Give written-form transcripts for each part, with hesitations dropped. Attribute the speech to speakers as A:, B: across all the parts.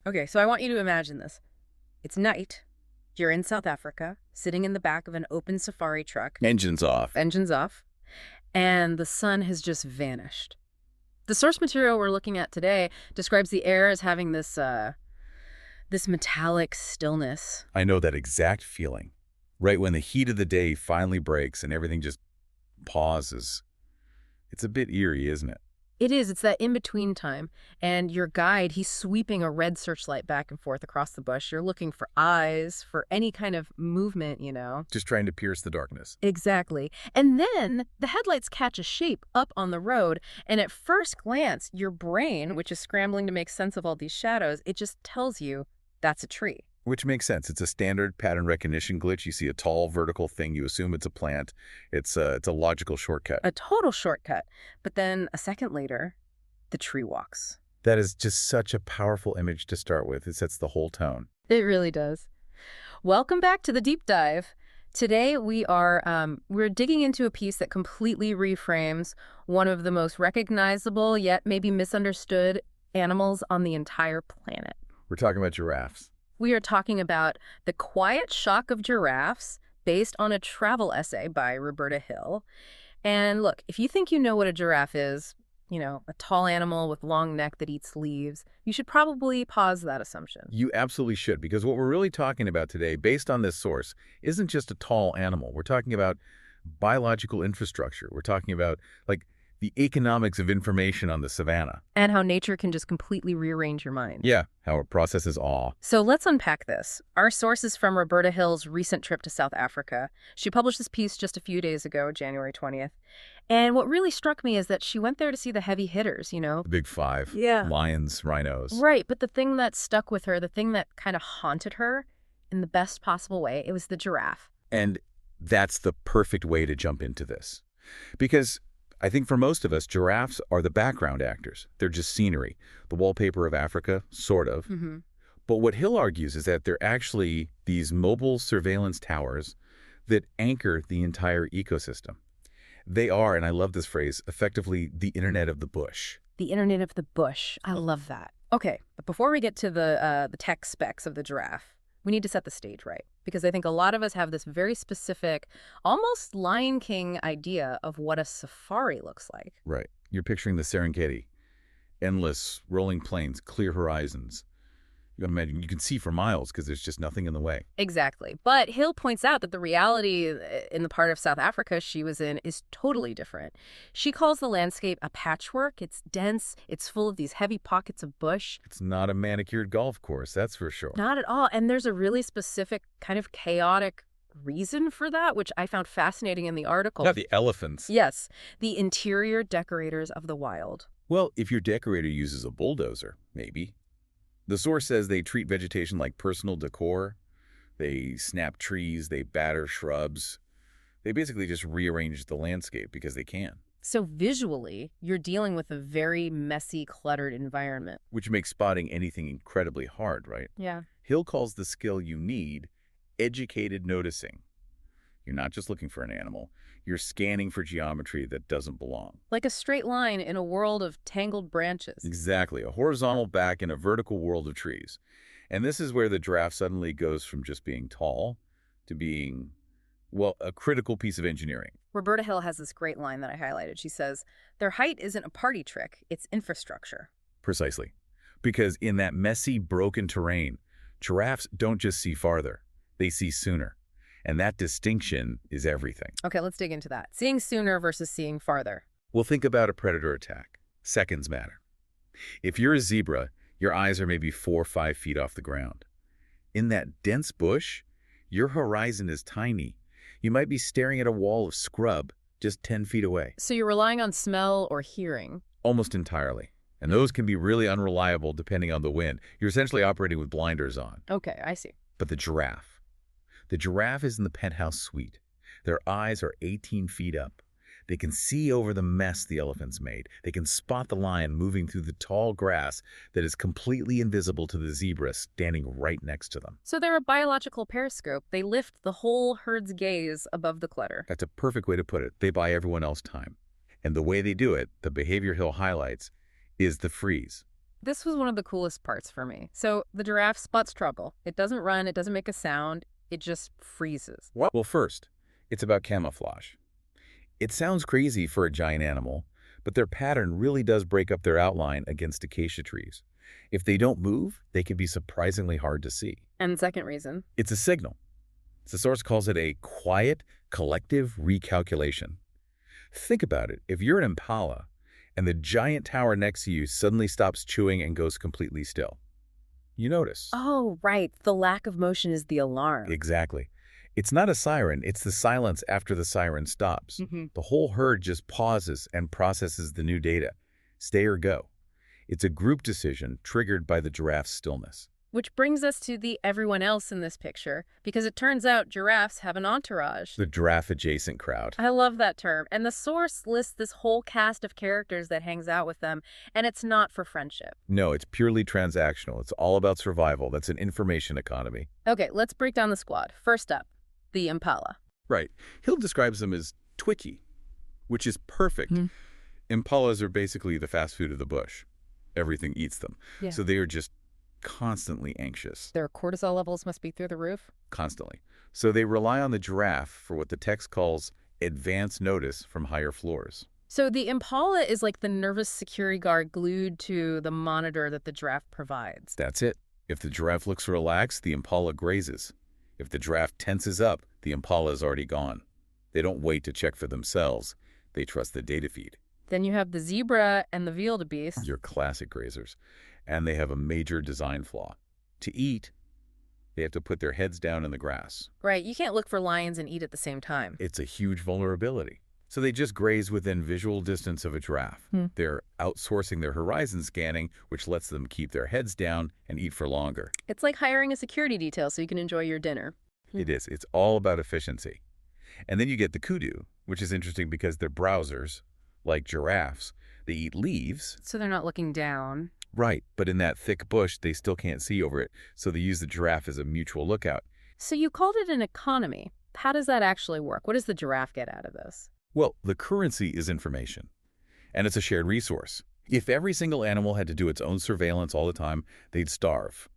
A: Okay, so I want you to imagine this. It's night. You're in South Africa, sitting in the back of an open safari truck,
B: Engines off.
A: engines off, and the sun has just vanished. The source material we're looking at today describes the air as having this metallic stillness.
B: I know that exact feeling. Right when the heat of the day finally breaks and everything just pauses. It's a bit eerie, isn't it?
A: It is, it's that in-between time. And your guide, he's sweeping a red searchlight back and forth across the bush. You're looking for eyes, for any kind of movement.
B: Just trying to pierce the darkness.
A: Exactly. And then the headlights catch a shape up on the road, and at first glance, your brain, which is scrambling to make sense of all these shadows, it just tells you that's a tree.
B: Which makes sense. It's a standard pattern recognition glitch. You see a tall vertical thing, you assume it's a plant. It's a logical shortcut.
A: A total shortcut. But then a second later, the tree walks.
B: That is just such a powerful image to start with. It sets the whole tone.
A: It really does. Welcome back to the deep dive. Today we're digging into a piece that completely reframes one of the most recognizable yet maybe misunderstood animals on the entire planet.
B: We're talking about giraffes.
A: We are talking about The Quiet Shock of Giraffes, based on a travel essay by Roberta Hill. And look, if you think you know what a giraffe is, a tall animal with long neck that eats leaves, you should probably pause that assumption.
B: You absolutely should, because what we're really talking about today, based on this source, isn't just a tall animal. We're talking about biological infrastructure. We're talking about, the economics of information on the savannah.
A: And how nature can just completely rearrange your mind.
B: Yeah, how it processes awe.
A: So let's unpack this. Our source is from Roberta Hill's recent trip to South Africa. She published this piece just a few days ago, January 20th. And what really struck me is that she went there to see the heavy hitters,
B: The big five.
A: Yeah.
B: Lions, rhinos.
A: Right, but the thing that stuck with her, the thing that kind of haunted her in the best possible way, it was the giraffe.
B: And that's the perfect way to jump into this. Because I think for most of us, giraffes are the background actors. They're just scenery, the wallpaper of Africa, sort of.
A: Mm-hmm.
B: But what Hill argues is that they're actually these mobile surveillance towers that anchor the entire ecosystem. They are, and I love this phrase, effectively the internet of the bush.
A: The internet of the bush. I love that. Okay, but before we get to the tech specs of the giraffe, we need to set the stage right. Because I think a lot of us have this very specific, almost Lion King idea of what a safari looks like.
B: Right. You're picturing the Serengeti. Endless, rolling plains, clear horizons. You can imagine, you can see for miles because there's just nothing in the way.
A: Exactly. But Hill points out that the reality in the part of South Africa she was in is totally different. She calls the landscape a patchwork. It's dense. It's full of these heavy pockets of bush.
B: It's not a manicured golf course, that's for sure.
A: Not at all. And there's a really specific kind of chaotic reason for that, which I found fascinating in the article.
B: Yeah, the elephants.
A: Yes, the interior decorators of the wild.
B: Well, if your decorator uses a bulldozer, maybe. The source says they treat vegetation like personal decor. They snap trees, they batter shrubs. They basically just rearrange the landscape because they can.
A: So visually, you're dealing with a very messy, cluttered environment.
B: Which makes spotting anything incredibly hard, right?
A: Yeah.
B: Hill calls the skill you need educated noticing. You're not just looking for an animal. You're scanning for geometry that doesn't belong.
A: Like a straight line in a world of tangled branches.
B: Exactly. A horizontal back in a vertical world of trees. And this is where the giraffe suddenly goes from just being tall to being, well, a critical piece of engineering.
A: Roberta Hill has this great line that I highlighted. She says, their height isn't a party trick, it's infrastructure.
B: Precisely. Because in that messy, broken terrain, giraffes don't just see farther. They see sooner. And that distinction is everything.
A: Okay, let's dig into that. Seeing sooner versus seeing farther.
B: Well, think about a predator attack. Seconds matter. If you're a zebra, your eyes are maybe 4 or 5 feet off the ground. In that dense bush, your horizon is tiny. You might be staring at a wall of scrub just 10 feet away.
A: So you're relying on smell or hearing?
B: Almost entirely. And those can be really unreliable depending on the wind. You're essentially operating with blinders on.
A: Okay, I see.
B: But the giraffe is in the penthouse suite. Their eyes are 18 feet up. They can see over the mess the elephants made. They can spot the lion moving through the tall grass that is completely invisible to the zebra standing right next to them.
A: So they're a biological periscope. They lift the whole herd's gaze above the clutter.
B: That's a perfect way to put it. They buy everyone else time. And the way they do it, the behavior Hill highlights, is the freeze.
A: This was one of the coolest parts for me. So the giraffe spots trouble. It doesn't run, it doesn't make a sound, it just freezes.
B: What? Well, first, it's about camouflage. It sounds crazy for a giant animal, but their pattern really does break up their outline against acacia trees. If they don't move, they can be surprisingly hard to see.
A: And the second reason?
B: It's a signal. The source calls it a quiet, collective recalculation. Think about it. If you're an impala and the giant tower next to you suddenly stops chewing and goes completely still, you notice.
A: Oh, right. The lack of motion is the alarm.
B: Exactly. It's not a siren, it's the silence after the siren stops.
A: Hmm.
B: The whole herd just pauses and processes the new data. Stay or go. It's a group decision triggered by the giraffe's stillness.
A: Which brings us to the everyone else in this picture, because it turns out giraffes have an entourage.
B: The giraffe-adjacent crowd.
A: I love that term. And the source lists this whole cast of characters that hangs out with them, and it's not for friendship.
B: No, it's purely transactional. It's all about survival. That's an information economy.
A: Okay, let's break down the squad. First up, the impala.
B: Right. Hill describes them as twitchy, which is perfect. Impalas are basically the fast food of the bush. Everything eats them.
A: Yeah.
B: So they are just constantly anxious.
A: Their cortisol levels must be through the roof.
B: Constantly. So they rely on the giraffe for what the text calls advance notice from higher floors.
A: So the impala is like the nervous security guard glued to the monitor that the giraffe provides.
B: That's it. If the giraffe looks relaxed, the impala grazes. If the giraffe tenses up, the impala is already gone. They don't wait to check for themselves. They trust the data feed.
A: Then you have the zebra and the wildebeest.
B: Your classic grazers. And they have a major design flaw. To eat, they have to put their heads down in the grass.
A: Right, you can't look for lions and eat at the same time.
B: It's a huge vulnerability. So they just graze within visual distance of a giraffe. They're outsourcing their horizon scanning, which lets them keep their heads down and eat for longer.
A: It's like hiring a security detail so you can enjoy your dinner.
B: It is. It's all about efficiency. And then you get the kudu, which is interesting because they're browsers, like giraffes. They eat leaves.
A: So they're not looking down.
B: Right, but in that thick bush, they still can't see over it, so they use the giraffe as a mutual lookout.
A: So you called it an economy. How does that actually work? What does the giraffe get out of this?
B: Well, the currency is information, and it's a shared resource. If every single animal had to do its own surveillance all the time, they'd starve.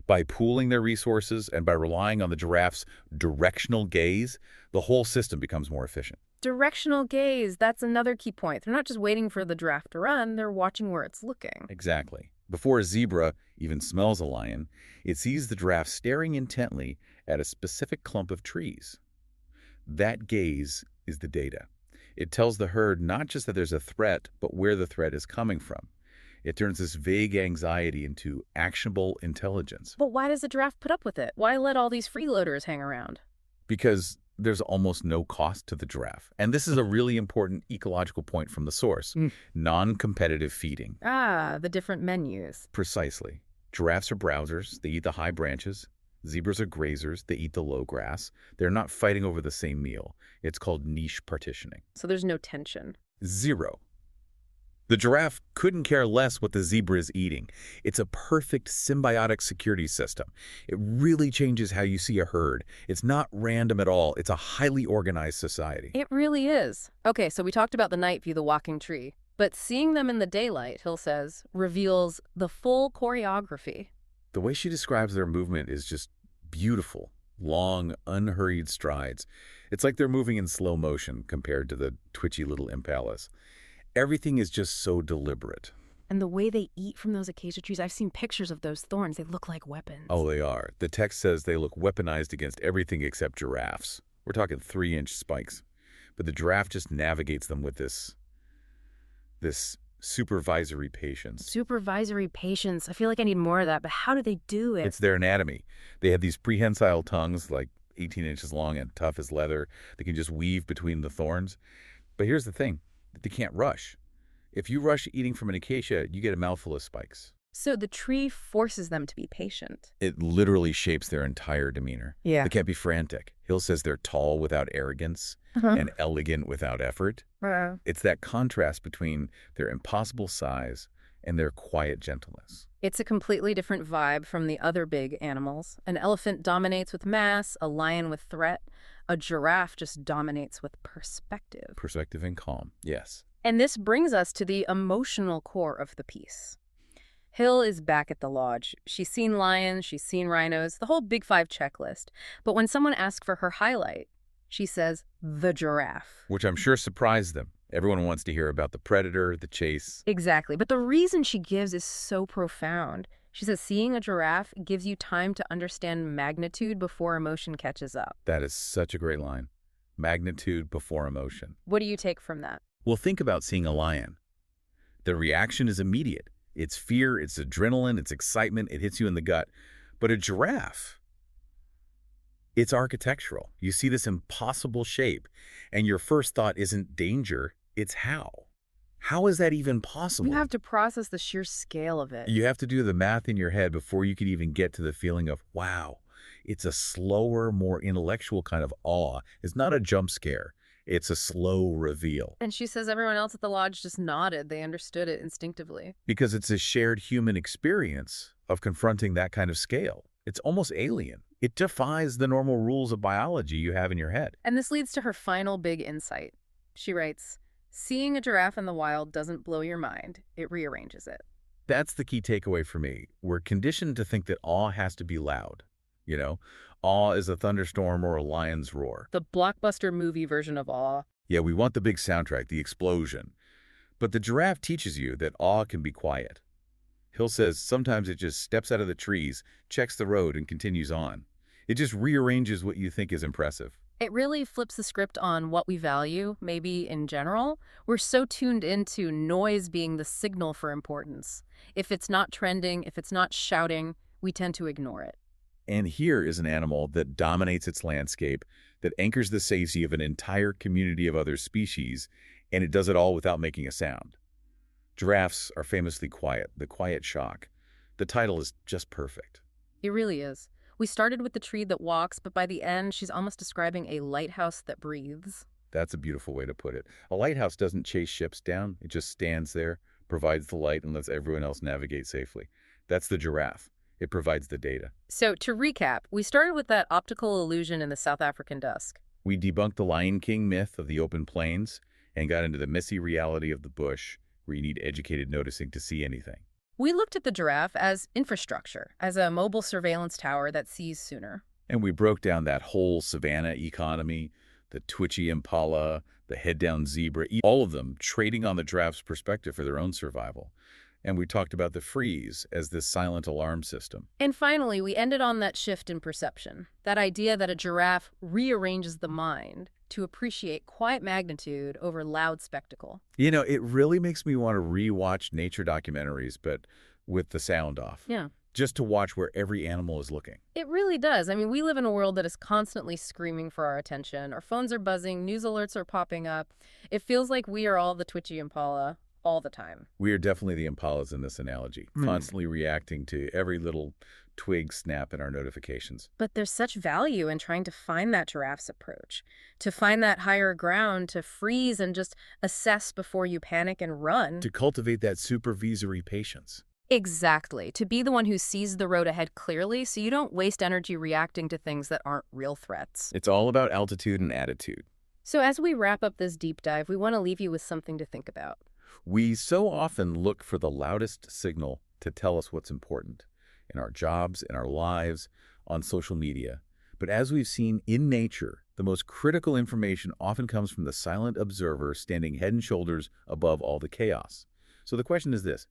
B: By pooling their resources and by relying on the giraffe's directional gaze, the whole system becomes more efficient.
A: Directional gaze, that's another key point. They're not just waiting for the giraffe to run, they're watching where it's looking.
B: Exactly. Before a zebra even smells a lion, it sees the giraffe staring intently at a specific clump of trees. That gaze is the data. It tells the herd not just that there's a threat, but where the threat is coming from. It turns this vague anxiety into actionable intelligence.
A: But why does the giraffe put up with it? Why let all these freeloaders hang around?
B: Because there's almost no cost to the giraffe. And this is a really important ecological point from the source. Non-competitive feeding.
A: Ah, the different menus.
B: Precisely. Giraffes are browsers. They eat the high branches. Zebras are grazers. They eat the low grass. They're not fighting over the same meal. It's called niche partitioning.
A: So there's no tension.
B: Zero. The giraffe couldn't care less what the zebra is eating. It's a perfect symbiotic security system. It really changes how you see a herd. It's not random at all. It's a highly organized society.
A: It really is. Okay, so we talked about the night view, the walking tree. But seeing them in the daylight, Hill says, reveals the full choreography.
B: The way she describes their movement is just beautiful. Long, unhurried strides. It's like they're moving in slow motion compared to the twitchy little impalas. Everything is just so deliberate.
A: And the way they eat from those acacia trees, I've seen pictures of those thorns. They look like weapons.
B: Oh, they are. The text says they look weaponized against everything except giraffes. We're talking 3-inch spikes. But the giraffe just navigates them with this supervisory patience.
A: Supervisory patience. I feel like I need more of that, but how do they do it?
B: It's their anatomy. They have these prehensile tongues, like 18 inches long and tough as leather. They can just weave between the thorns. But here's the thing. They can't rush. If you rush eating from an acacia, you get a mouthful of spikes.
A: So the tree forces them to be patient.
B: It literally shapes their entire demeanor.
A: Yeah.
B: They can't be frantic. Hill says they're tall without arrogance and elegant without effort. It's that contrast between their impossible size and their quiet gentleness.
A: It's a completely different vibe from the other big animals. An elephant dominates with mass, a lion with threat. A giraffe just dominates with perspective.
B: Perspective and calm, yes.
A: And this brings us to the emotional core of the piece. Hill is back at the lodge. She's seen lions, she's seen rhinos, the whole Big Five checklist. But when someone asks for her highlight, she says, the giraffe.
B: Which I'm sure surprised them. Everyone wants to hear about the predator, the chase.
A: Exactly. But the reason she gives is so profound. She says seeing a giraffe gives you time to understand magnitude before emotion catches up.
B: That is such a great line. Magnitude before emotion.
A: What do you take from that?
B: Well, think about seeing a lion. The reaction is immediate. It's fear, it's adrenaline, it's excitement, it hits you in the gut. But a giraffe, it's architectural. You see this impossible shape, and your first thought isn't danger, it's how. How is that even possible?
A: You have to process the sheer scale of it.
B: You have to do the math in your head before you could even get to the feeling of, wow, it's a slower, more intellectual kind of awe. It's not a jump scare. It's a slow reveal.
A: And she says everyone else at the lodge just nodded. They understood it instinctively.
B: Because it's a shared human experience of confronting that kind of scale. It's almost alien. It defies the normal rules of biology you have in your head.
A: And this leads to her final big insight. She writes, seeing a giraffe in the wild doesn't blow your mind. It rearranges it.
B: That's the key takeaway for me. We're conditioned to think that awe has to be loud. You know, awe is a thunderstorm or a lion's roar.
A: The blockbuster movie version of awe.
B: Yeah, we want the big soundtrack, the explosion. But the giraffe teaches you that awe can be quiet. Hill says sometimes it just steps out of the trees, checks the road, and continues on. It just rearranges what you think is impressive.
A: It really flips the script on what we value, maybe in general. We're so tuned into noise being the signal for importance. If it's not trending, if it's not shouting, we tend to ignore it.
B: And here is an animal that dominates its landscape, that anchors the safety of an entire community of other species, and it does it all without making a sound. Giraffes are famously quiet, the quiet shock. The title is just perfect.
A: It really is. We started with the tree that walks, but by the end, she's almost describing a lighthouse that breathes.
B: That's a beautiful way to put it. A lighthouse doesn't chase ships down. It just stands there, provides the light, and lets everyone else navigate safely. That's the giraffe. It provides the data.
A: So to recap, we started with that optical illusion in the South African dusk.
B: We debunked the Lion King myth of the open plains and got into the messy reality of the bush, where you need educated noticing to see anything.
A: We looked at the giraffe as infrastructure, as a mobile surveillance tower that sees sooner.
B: And we broke down that whole savannah economy, the twitchy impala, the head-down zebra, all of them trading on the giraffe's perspective for their own survival. And we talked about the freeze as this silent alarm system.
A: And finally, we ended on that shift in perception, that idea that a giraffe rearranges the mind to appreciate quiet magnitude over loud spectacle.
B: You know, it really makes me want to re-watch nature documentaries, but with the sound off.
A: Yeah.
B: Just to watch where every animal is looking.
A: It really does. I mean, we live in a world that is constantly screaming for our attention. Our phones are buzzing, news alerts are popping up. It feels like we are all the twitchy impala all the time.
B: We are definitely the impalas in this analogy, constantly reacting to every little twig snap in our notifications.
A: But there's such value in trying to find that giraffe's approach, to find that higher ground, to freeze and just assess before you panic and run.
B: To cultivate that supervisory patience.
A: Exactly. To be the one who sees the road ahead clearly so you don't waste energy reacting to things that aren't real threats.
B: It's all about altitude and attitude.
A: So as we wrap up this deep dive, we want to leave you with something to think about.
B: We so often look for the loudest signal to tell us what's important in our jobs, in our lives, on social media. But as we've seen in nature, the most critical information often comes from the silent observer standing head and shoulders above all the chaos. So the question is this: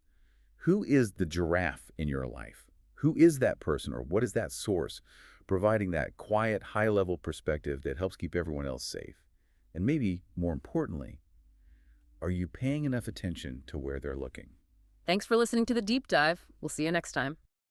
B: who is the giraffe in your life? Who is that person, or what is that source providing that quiet, high-level perspective that helps keep everyone else safe? And maybe more importantly, are you paying enough attention to where they're looking?
A: Thanks for listening to The Deep Dive. We'll see you next time.